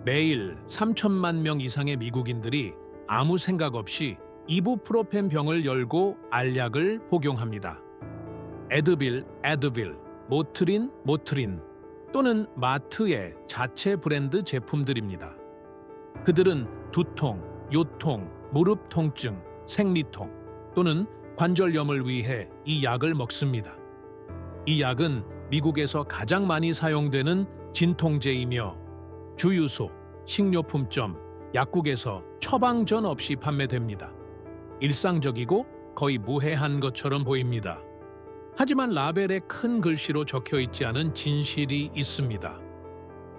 매일 3천만 명 이상의 미국인들이 아무 생각 없이 이부프로펜 병을 열고 알약을 복용합니다. 에드빌, 모트린 또는 마트의 자체 브랜드 제품들입니다. 그들은 두통, 요통, 무릎 통증, 생리통 또는 관절염을 위해 이 약을 먹습니다. 이 약은 미국에서 가장 많이 사용되는 진통제이며 주유소, 식료품점, 약국에서 처방전 없이 판매됩니다. 일상적이고 거의 무해한 것처럼 보입니다. 하지만 라벨에 큰 글씨로 적혀 있지 않은 진실이 있습니다.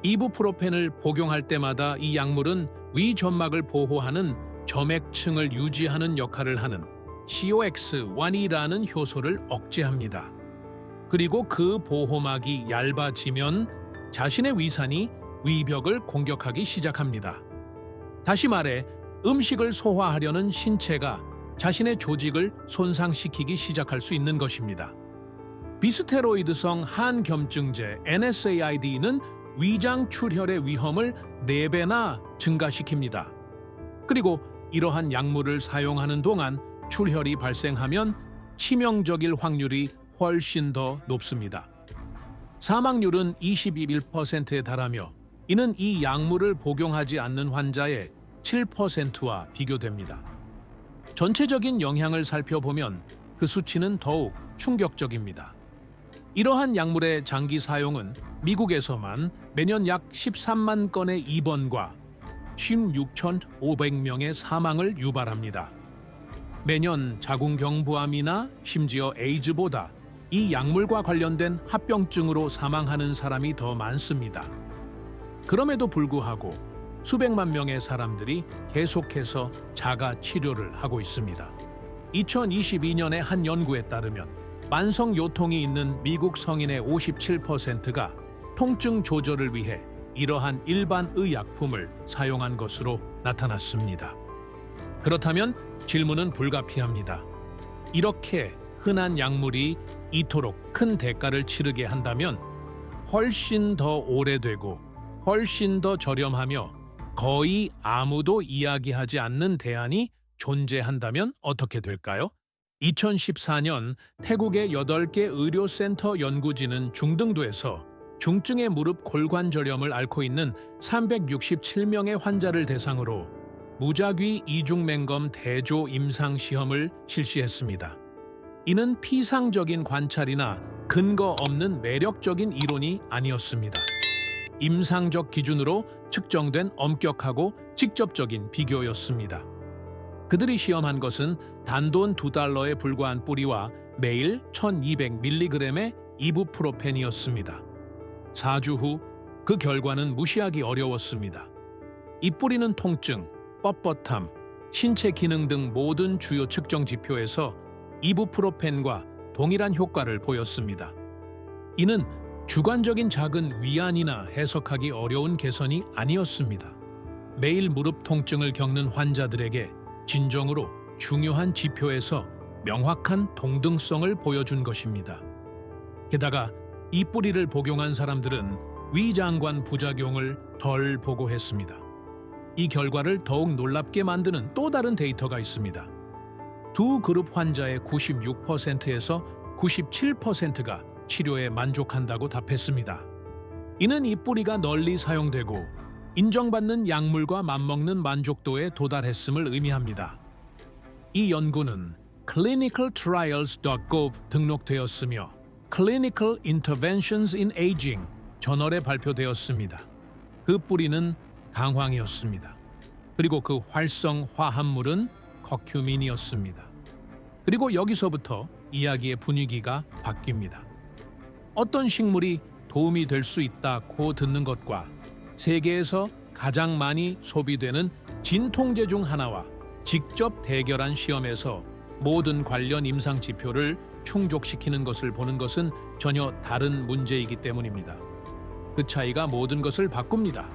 이부프로펜을 복용할 때마다 이 약물은 위 점막을 보호하는 점액층을 유지하는 역할을 하는 COX-1이라는 효소를 억제합니다. 그리고 그 보호막이 얇아지면 자신의 위산이 위벽을 공격하기 시작합니다. 다시 말해 음식을 소화하려는 신체가 자신의 조직을 손상시키기 시작할 수 있는 것입니다. 비스테로이드성 한겸증제 NSAID는 위장 출혈의 위험을 4배나 증가시킵니다. 그리고 이러한 약물을 사용하는 동안 출혈이 발생하면 치명적일 확률이 훨씬 더 높습니다. 사망률은 21%에 달하며 이는 이 약물을 복용하지 않는 환자의 7%와 비교됩니다. 전체적인 영향을 살펴보면 그 수치는 더욱 충격적입니다. 이러한 약물의 장기 사용은 미국에서만 매년 약 13만 건의 입원과 16,500명의 사망을 유발합니다. 매년 자궁경부암이나 심지어 에이즈보다 이 약물과 관련된 합병증으로 사망하는 사람이 더 많습니다. 그럼에도 불구하고 수백만 명의 사람들이 계속해서 자가 치료를 하고 있습니다. 2022년의 한 연구에 따르면 만성 요통이 있는 미국 성인의 57%가 통증 조절을 위해 이러한 일반 의약품을 사용한 것으로 나타났습니다. 그렇다면 질문은 불가피합니다. 이렇게 흔한 약물이 이토록 큰 대가를 치르게 한다면 훨씬 더 오래되고 훨씬 더 저렴하며 거의 아무도 이야기하지 않는 대안이 존재한다면 어떻게 될까요? 2014년 태국의 8개 의료센터 연구진은 중등도에서 중증의 무릎 골관절염을 앓고 있는 367명의 환자를 대상으로 무작위 이중맹검 대조 임상 시험을 실시했습니다. 이는 피상적인 관찰이나 근거 없는 매력적인 이론이 아니었습니다. 임상적 기준으로 측정된 엄격하고 직접적인 비교였습니다. 그들이 시험한 것은 단돈 $2에 불과한 뿌리와 매일 1200mg의 이부프로펜이었습니다. 4주 후 그 결과는 무시하기 어려웠습니다. 이 뿌리는 통증, 뻣뻣함, 신체 기능 등 모든 주요 측정 지표에서 이부프로펜과 동일한 효과를 보였습니다. 이는 주관적인 작은 위안이나 해석하기 어려운 개선이 아니었습니다. 매일 무릎 통증을 겪는 환자들에게 진정으로 중요한 지표에서 명확한 동등성을 보여준 것입니다. 게다가 이 뿌리를 복용한 사람들은 위장관 부작용을 덜 보고했습니다. 이 결과를 더욱 놀랍게 만드는 또 다른 데이터가 있습니다. 두 그룹 환자의 96%에서 97%가 치료에 만족한다고 답했습니다. 이는 이 뿌리가 널리 사용되고 인정받는 약물과 맞먹는 만족도에 도달했음을 의미합니다. 이 연구는 clinicaltrials.gov 등록되었으며 Clinical Interventions in Aging 저널에 발표되었습니다. 그 뿌리는 강황이었습니다. 그리고 그 활성 화합물은 커큐민이었습니다. 그리고 여기서부터 이야기의 분위기가 바뀝니다. 어떤 식물이 도움이 될 수 있다고 듣는 것과 세계에서 가장 많이 소비되는 진통제 중 하나와 직접 대결한 시험에서 모든 관련 임상 지표를 충족시키는 것을 보는 것은 전혀 다른 문제이기 때문입니다. 그 차이가 모든 것을 바꿉니다.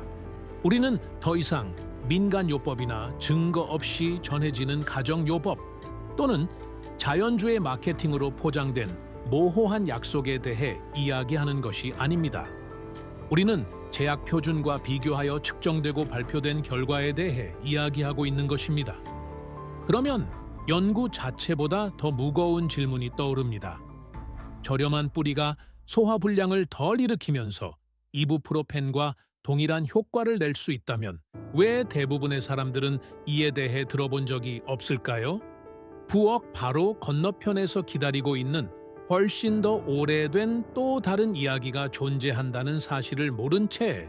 우리는 더 이상 민간요법이나 증거 없이 전해지는 가정요법 또는 자연주의 마케팅으로 포장된 모호한 약속에 대해 이야기하는 것이 아닙니다. 우리는 제약 표준과 비교하여 측정되고 발표된 결과에 대해 이야기하고 있는 것입니다. 그러면 연구 자체보다 더 무거운 질문이 떠오릅니다. 저렴한 뿌리가 소화불량을 덜 일으키면서 이부프로펜과 동일한 효과를 낼 수 있다면 왜 대부분의 사람들은 이에 대해 들어본 적이 없을까요? 부엌 바로 건너편에서 기다리고 있는 훨씬 더 오래된 또 다른 이야기가 존재한다는 사실을 모른 채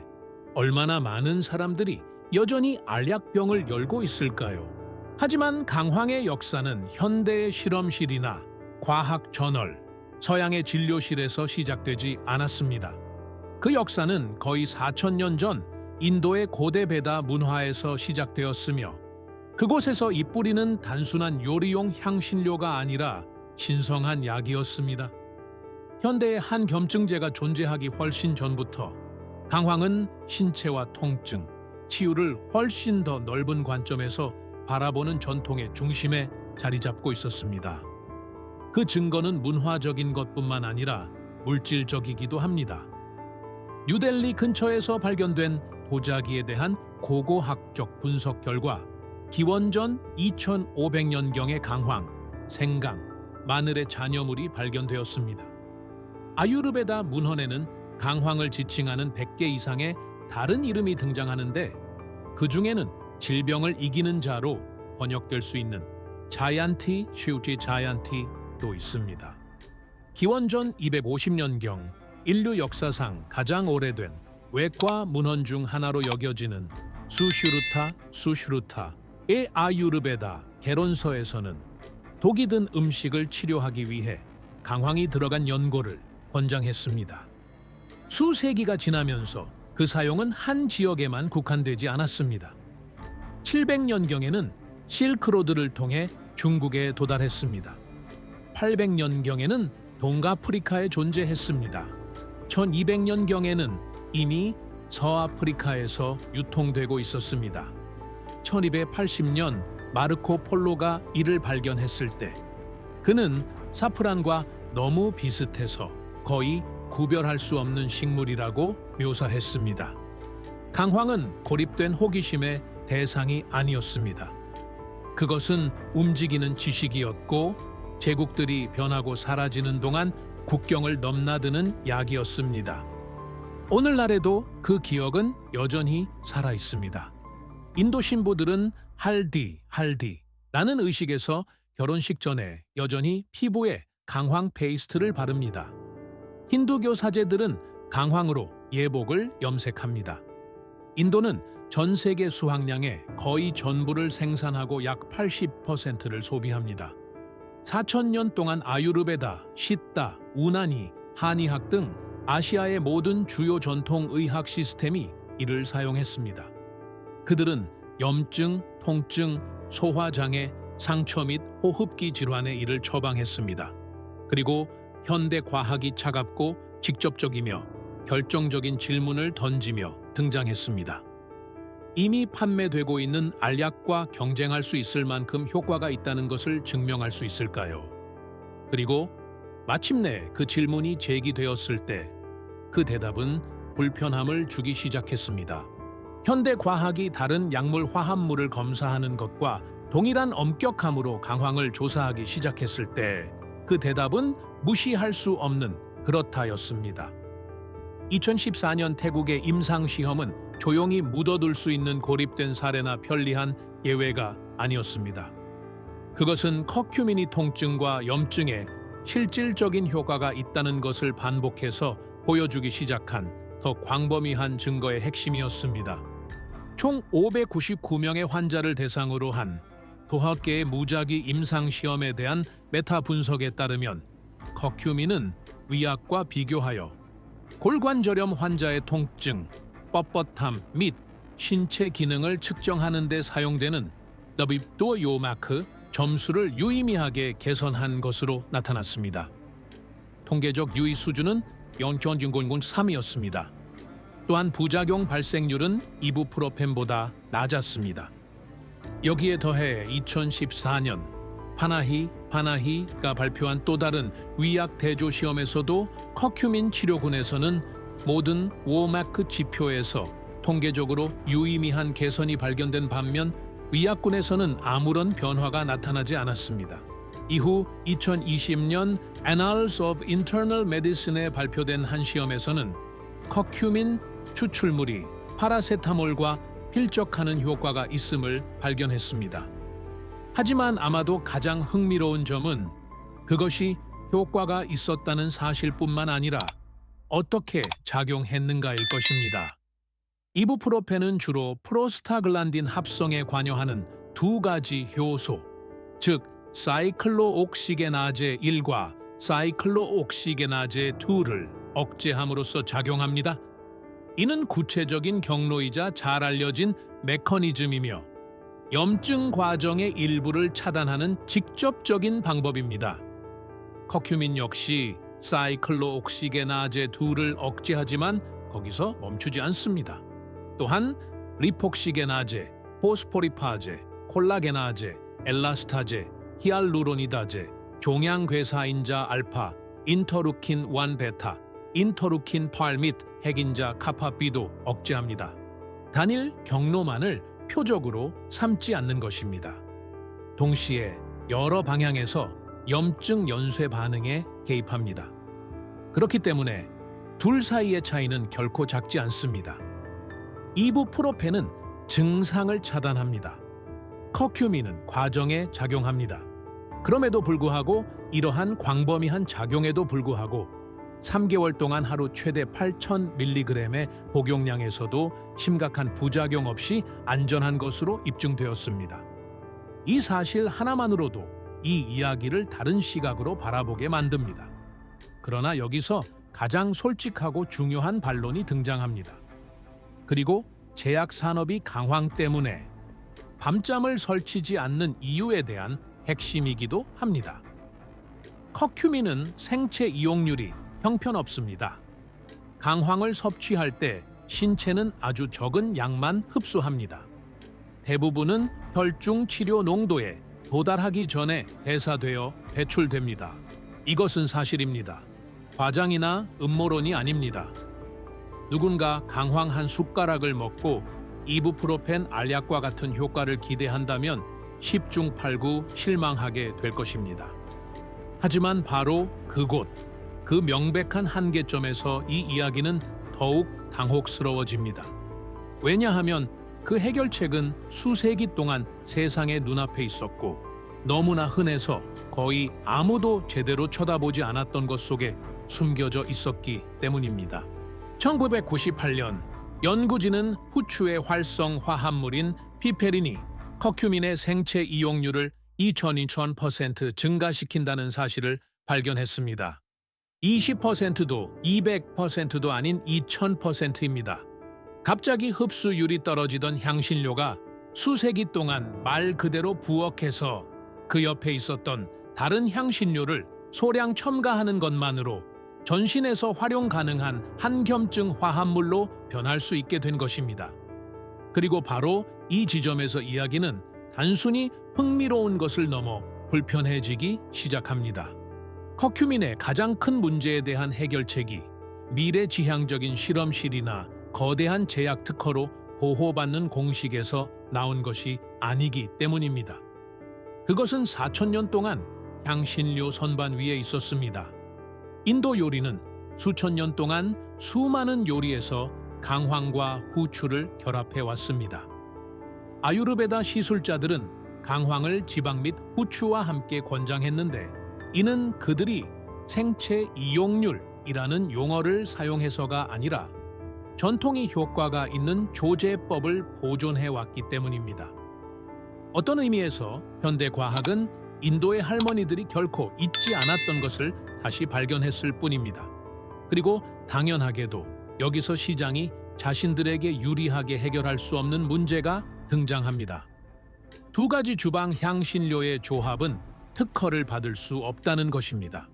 얼마나 많은 사람들이 여전히 알약병을 열고 있을까요? 하지만 강황의 역사는 현대의 실험실이나 과학 저널, 서양의 진료실에서 시작되지 않았습니다. 그 역사는 거의 4,000년 전 인도의 고대 베다 문화에서 시작되었으며 그곳에서 이 뿌리는 단순한 요리용 향신료가 아니라 신성한 약이었습니다. 현대의 한 겸증제가 존재하기 훨씬 전부터 강황은 신체와 통증, 치유를 훨씬 더 넓은 관점에서 바라보는 전통의 중심에 자리 잡고 있었습니다. 그 증거는 문화적인 것뿐만 아니라 물질적이기도 합니다. 뉴델리 근처에서 발견된 도자기에 대한 고고학적 분석 결과 기원전 2500년경의 강황, 생강, 마늘의 잔여물이 발견되었습니다. 아유르베다 문헌에는 강황을 지칭하는 100개 이상의 다른 이름이 등장하는데 그 중에는 질병을 이기는 자로 번역될 수 있는 자얀티, 슈티 자얀티도 있습니다. 기원전 250년경 인류 역사상 가장 오래된 외과 문헌 중 하나로 여겨지는 수슈루타의 아유르베다 개론서에서는 독이 든 음식을 치료하기 위해 강황이 들어간 연고를 권장했습니다. 수세기가 지나면서 그 사용은 한 지역에만 국한되지 않았습니다. 700년경에는 실크로드를 통해 중국에 도달했습니다. 800년경에는 동아프리카에 존재했습니다. 1200년경에는 이미 서아프리카에서 유통되고 있었습니다. 1280년 마르코 폴로가 이를 발견했을 때 그는 사프란과 너무 비슷해서 거의 구별할 수 없는 식물이라고 묘사했습니다. 강황은 고립된 호기심의 대상이 아니었습니다. 그것은 움직이는 지식이었고 제국들이 변하고 사라지는 동안 국경을 넘나드는 약이었습니다. 오늘날에도 그 기억은 여전히 살아있습니다. 인도 신부들은 할디라는 의식에서 결혼식 전에 여전히 피부에 강황 페이스트를 바릅니다. 힌두교 사제들은 강황으로 예복을 염색합니다. 인도는 전 세계 수확량의 거의 전부를 생산하고 약 80%를 소비합니다. 4,000년 동안 아유르베다, 시타, 우나니, 한의학 등 아시아의 모든 주요 전통 의학 시스템이 이를 사용했습니다. 그들은 염증, 통증, 소화장애, 상처 및 호흡기 질환에 이를 처방했습니다. 그리고 현대 과학이 차갑고 직접적이며 결정적인 질문을 던지며 등장했습니다. 이미 판매되고 있는 알약과 경쟁할 수 있을 만큼 효과가 있다는 것을 증명할 수 있을까요? 그리고 마침내 그 질문이 제기되었을 때 그 대답은 불편함을 주기 시작했습니다. 현대 과학이 다른 약물 화합물을 검사하는 것과 동일한 엄격함으로 강황을 조사하기 시작했을 때 그 대답은 무시할 수 없는 그렇다였습니다. 2014년 태국의 임상시험은 조용히 묻어둘 수 있는 고립된 사례나 편리한 예외가 아니었습니다. 그것은 커큐미니 통증과 염증에 실질적인 효과가 있다는 것을 반복해서 보여주기 시작한 더 광범위한 증거의 핵심이었습니다. 총 599명의 환자를 대상으로 한 도학계의 무작위 임상시험에 대한 메타 분석에 따르면 커큐민은 위약과 비교하여 골관절염 환자의 통증, 뻣뻣함 및 신체 기능을 측정하는 데 사용되는 더빕도 요마크 점수를 유의미하게 개선한 것으로 나타났습니다. 통계적 유의 수준은 0.003이었습니다. 또한 부작용 발생률은 이부프로펜보다 낮았습니다. 여기에 더해 2014년 파나히가 발표한 또 다른 위약 대조 시험에서도 커큐민 치료군에서는 모든 워마크 지표에서 통계적으로 유의미한 개선이 발견된 반면 의약군에서는 아무런 변화가 나타나지 않았습니다. 이후 2020년 Annals of Internal Medicine에 발표된 한 시험에서는 커큐민 추출물이 파라세타몰과 필적하는 효과가 있음을 발견했습니다. 하지만 아마도 가장 흥미로운 점은 그것이 효과가 있었다는 사실뿐만 아니라 어떻게 작용했는가일 것입니다. 이부프로펜은 주로 프로스타글란딘 합성에 관여하는 두 가지 효소, 즉 사이클로옥시게나제 1과 사이클로옥시게나제 2를 억제함으로써 작용합니다. 이는 구체적인 경로이자 잘 알려진 메커니즘이며 염증 과정의 일부를 차단하는 직접적인 방법입니다. 커큐민 역시 사이클로옥시게나제 2를 억제하지만 거기서 멈추지 않습니다. 또한 리폭시게나제, 포스포리파제, 콜라게나제, 엘라스타제, 히알루로니다제, 종양괴사인자 알파, 인터루킨 1 베타, 인터루킨 8 및 핵인자 카파비도 억제합니다. 단일 경로만을 표적으로 삼지 않는 것입니다. 동시에 여러 방향에서 염증 연쇄 반응에 개입합니다. 그렇기 때문에 둘 사이의 차이는 결코 작지 않습니다. 이부프로펜은 증상을 차단합니다. 커큐민은 과정에 작용합니다. 그럼에도 불구하고 이러한 광범위한 작용에도 불구하고 3개월 동안 하루 최대 8,000mg의 복용량에서도 심각한 부작용 없이 안전한 것으로 입증되었습니다. 이 사실 하나만으로도 이 이야기를 다른 시각으로 바라보게 만듭니다. 그러나 여기서 가장 솔직하고 중요한 반론이 등장합니다. 그리고 제약 산업이 강황 때문에 밤잠을 설치지 않는 이유에 대한 핵심이기도 합니다. 커큐민은 생체 이용률이 형편없습니다. 강황을 섭취할 때 신체는 아주 적은 양만 흡수합니다. 대부분은 혈중 치료 농도에 도달하기 전에 대사되어 배출됩니다. 이것은 사실입니다. 과장이나 음모론이 아닙니다. 누군가 강황 한 숟가락을 먹고 이부프로펜 알약과 같은 효과를 기대한다면 10중 8구 실망하게 될 것입니다. 하지만 바로 그곳, 그 명백한 한계점에서 이 이야기는 더욱 당혹스러워집니다. 왜냐하면 그 해결책은 수세기 동안 세상의 눈앞에 있었고 너무나 흔해서 거의 아무도 제대로 쳐다보지 않았던 것 속에 숨겨져 있었기 때문입니다. 1998년 연구진은 후추의 활성 화합물인 피페린이 커큐민의 생체 이용률을 2000% 증가시킨다는 사실을 발견했습니다. 20%도 200%도 아닌 2000%입니다. 갑자기 흡수율이 떨어지던 향신료가 수세기 동안 말 그대로 부엌에서 그 옆에 있었던 다른 향신료를 소량 첨가하는 것만으로 전신에서 활용 가능한 한겸증 화합물로 변할 수 있게 된 것입니다. 그리고 바로 이 지점에서 이야기는 단순히 흥미로운 것을 넘어 불편해지기 시작합니다. 커큐민의 가장 큰 문제에 대한 해결책이 미래지향적인 실험실이나 거대한 제약 특허로 보호받는 공식에서 나온 것이 아니기 때문입니다. 그것은 4,000년 동안 향신료 선반 위에 있었습니다. 인도 요리는 수천 년 동안 수많은 요리에서 강황과 후추를 결합해 왔습니다. 아유르베다 시술자들은 강황을 지방 및 후추와 함께 권장했는데 이는 그들이 생체 이용률이라는 용어를 사용해서가 아니라 전통이 효과가 있는 조제법을 보존해 왔기 때문입니다. 어떤 의미에서 현대 과학은 인도의 할머니들이 결코 잊지 않았던 것을 다시 발견했을 뿐입니다. 그리고 당연하게도 여기서 시장이 자신들에게 유리하게 해결할 수 없는 문제가 등장합니다. 두 가지 주방 향신료의 조합은 특허를 받을 수 없다는 것입니다.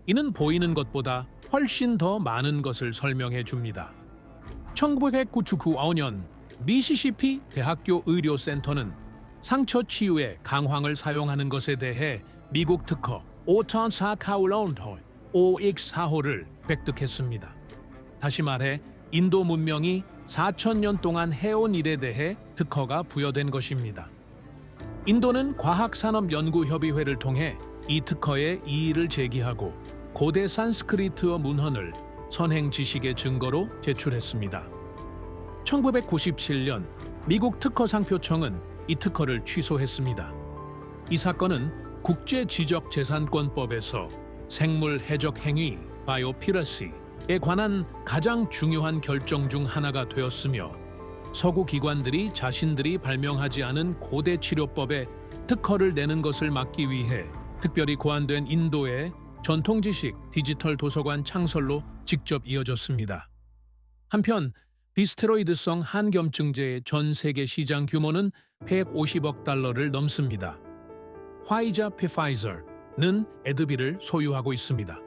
이는 보이는 것보다 훨씬 더 많은 것을 설명해 줍니다. 1999년 미시시피 대학교 의료센터는 상처 치유에 강황을 사용하는 것에 대해 미국 특허 5,400 OX4호를 획득했습니다. 다시 말해 인도 문명이 4,000년 동안 해온 일에 대해 특허가 부여된 것입니다. 인도는 과학산업연구협의회를 통해 이 특허에 이의를 제기하고 고대 산스크리트어 문헌을 선행 지식의 증거로 제출했습니다. 1997년 미국 특허상표청은 이 특허를 취소했습니다. 이 사건은 국제지적재산권법에서 생물 해적 행위 (바이오피러시에) 관한 가장 중요한 결정 중 하나가 되었으며 서구 기관들이 자신들이 발명하지 않은 고대 치료법에 특허를 내는 것을 막기 위해 특별히 고안된 인도의 전통 지식 디지털 도서관 창설로 직접 이어졌습니다. 한편 비스테로이드성 한겸증제의 전 세계 시장 규모는 150억 달러를 넘습니다. 화이자 피파이저는 에드비를 소유하고 있습니다.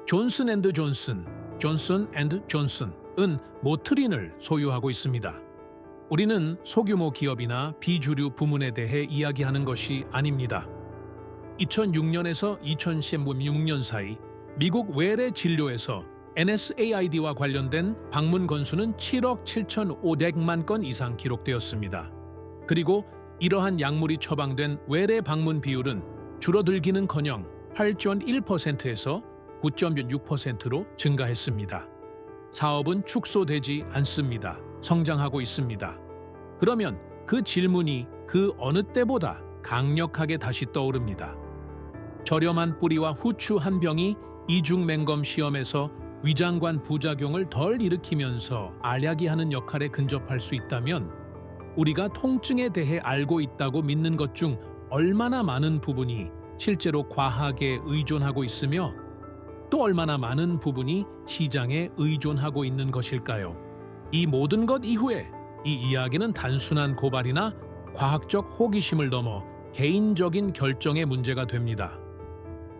존슨앤드존슨, 존슨앤드존슨은 모트린을 소유하고 있습니다. 우리는 소규모 기업이나 비주류 부문에 대해 이야기하는 것이 아닙니다. 2006년에서 2016년 사이 미국 외래 진료에서 NSAID와 관련된 방문 건수는 7억 7,500만 건 이상 기록되었습니다. 그리고 이러한 약물이 처방된 외래 방문 비율은 줄어들기는커녕 8.1%에서 9.6%로 증가했습니다. 사업은 축소되지 않습니다. 성장하고 있습니다. 그러면 그 질문이 그 어느 때보다 강력하게 다시 떠오릅니다. 저렴한 뿌리와 후추 한 병이 이중맹검 시험에서 위장관 부작용을 덜 일으키면서 알약이하는 역할에 근접할 수 있다면 우리가 통증에 대해 알고 있다고 믿는 것 중 얼마나 많은 부분이 실제로 과학에 의존하고 있으며 또 얼마나 많은 부분이 시장에 의존하고 있는 것일까요? 이 모든 것 이후에 이 이야기는 단순한 고발이나 과학적 호기심을 넘어 개인적인 결정의 문제가 됩니다.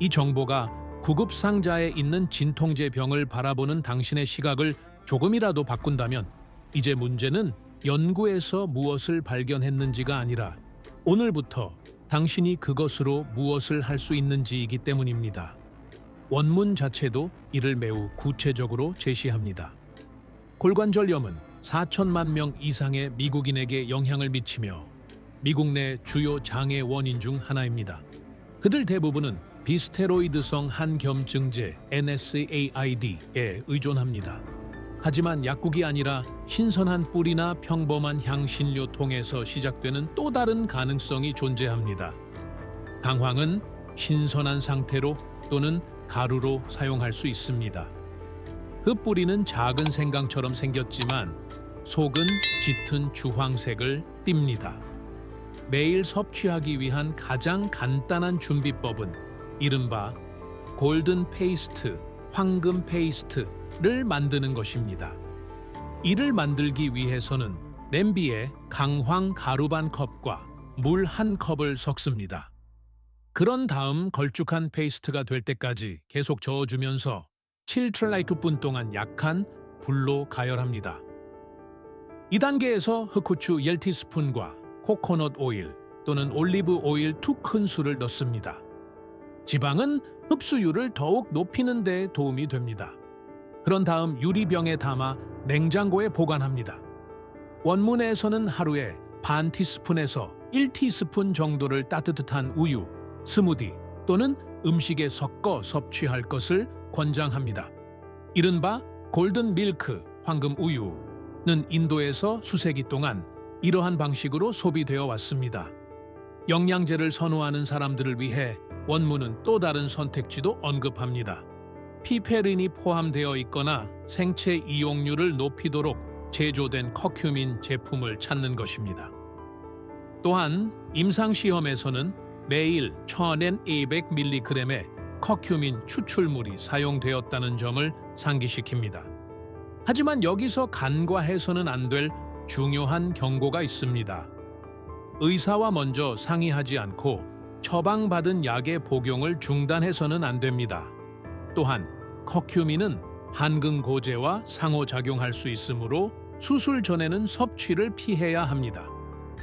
이 정보가 구급 상자에 있는 진통제 병을 바라보는 당신의 시각을 조금이라도 바꾼다면 이제 문제는 연구에서 무엇을 발견했는지가 아니라 오늘부터 당신이 그것으로 무엇을 할 수 있는지이기 때문입니다. 원문 자체도 이를 매우 구체적으로 제시합니다. 골관절염은 4천만 명 이상의 미국인에게 영향을 미치며 미국 내 주요 장애 원인 중 하나입니다. 그들 대부분은 비스테로이드성 한겸증제 NSAID에 의존합니다. 하지만 약국이 아니라 신선한 뿌리나 평범한 향신료통에서 시작되는 또 다른 가능성이 존재합니다. 강황은 신선한 상태로 또는 가루로 사용할 수 있습니다. 그 뿌리는 작은 생강처럼 생겼지만 속은 짙은 주황색을 띱니다. 매일 섭취하기 위한 가장 간단한 준비법은 이른바 골든 페이스트, 황금 페이스트를 만드는 것입니다. 이를 만들기 위해서는 냄비에 강황 가루 반 컵과 물 한 컵을 섞습니다. 그런 다음 걸쭉한 페이스트가 될 때까지 계속 저어주면서 7트라이크분 동안 약한 불로 가열합니다. 이 단계에서 흑후추 10티스푼과 코코넛 오일 또는 올리브 오일 2큰술을 넣습니다. 지방은 흡수율을 더욱 높이는 데 도움이 됩니다. 그런 다음 유리병에 담아 냉장고에 보관합니다. 원문에서는 하루에 반 티스푼에서 1티스푼 정도를 따뜻한 우유, 스무디 또는 음식에 섞어 섭취할 것을 권장합니다. 이른바 골든 밀크, 황금 우유는 인도에서 수세기 동안 이러한 방식으로 소비되어 왔습니다. 영양제를 선호하는 사람들을 위해 원문은 또 다른 선택지도 언급합니다. 피페린이 포함되어 있거나 생체 이용률을 높이도록 제조된 커큐민 제품을 찾는 것입니다. 또한 임상시험에서는 매일 1200mg의 커큐민 추출물이 사용되었다는 점을 상기시킵니다. 하지만 여기서 간과해서는 안 될 중요한 경고가 있습니다. 의사와 먼저 상의하지 않고 처방받은 약의 복용을 중단해서는 안 됩니다. 또한 커큐민은 한근고제와 상호작용할 수 있으므로 수술 전에는 섭취를 피해야 합니다.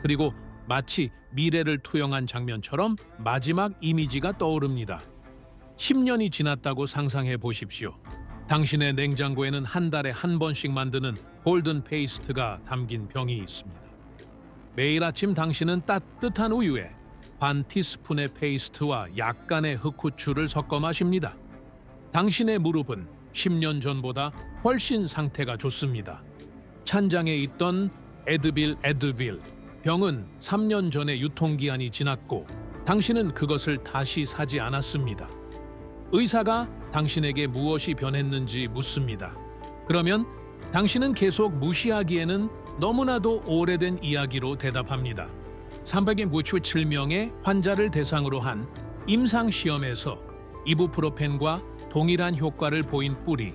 그리고 마치 미래를 투영한 장면처럼 마지막 이미지가 떠오릅니다. 10년이 지났다고 상상해 보십시오. 당신의 냉장고에는 한 달에 한 번씩 만드는 골든 페이스트가 담긴 병이 있습니다. 매일 아침 당신은 따뜻한 우유에 반 티스푼의 페이스트와 약간의 흑후추를 섞어 마십니다. 당신의 무릎은 10년 전보다 훨씬 상태가 좋습니다. 찬장에 있던 에드빌 병은 3년 전에 유통기한이 지났고 당신은 그것을 다시 사지 않았습니다. 의사가 당신에게 무엇이 변했는지 묻습니다. 그러면 당신은 계속 무시하기에는 너무나도 오래된 이야기로 대답합니다. 367명의 환자를 대상으로 한 임상시험에서 이부프로펜과 동일한 효과를 보인 뿌리,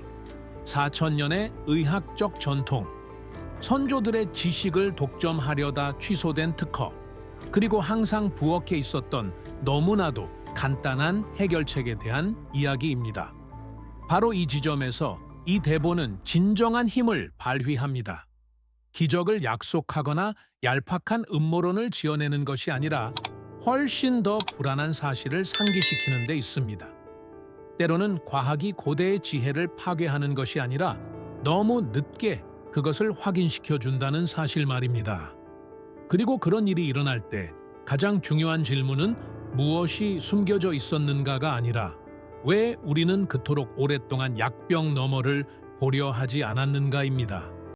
4,000년의 의학적 전통, 선조들의 지식을 독점하려다 취소된 특허, 그리고 항상 부엌에 있었던 너무나도 간단한 해결책에 대한 이야기입니다. 바로 이 지점에서 이 대본은 진정한 힘을 발휘합니다. 기적을 약속하거나 얄팍한 음모론을 지어내는 것이 아니라 훨씬 더 불안한 사실을 상기시키는 데 있습니다. 때로는 과학이 고대의 지혜를 파괴하는 것이 아니라 너무 늦게 그것을 확인시켜 준다는 사실 말입니다. 그리고 그런 일이 일어날 때 가장 중요한 질문은 무엇이 숨겨져 있었는가가 아니라 왜 우리는 그토록 오랫동안 약병 너머를 보려 하지 않았는가입니다.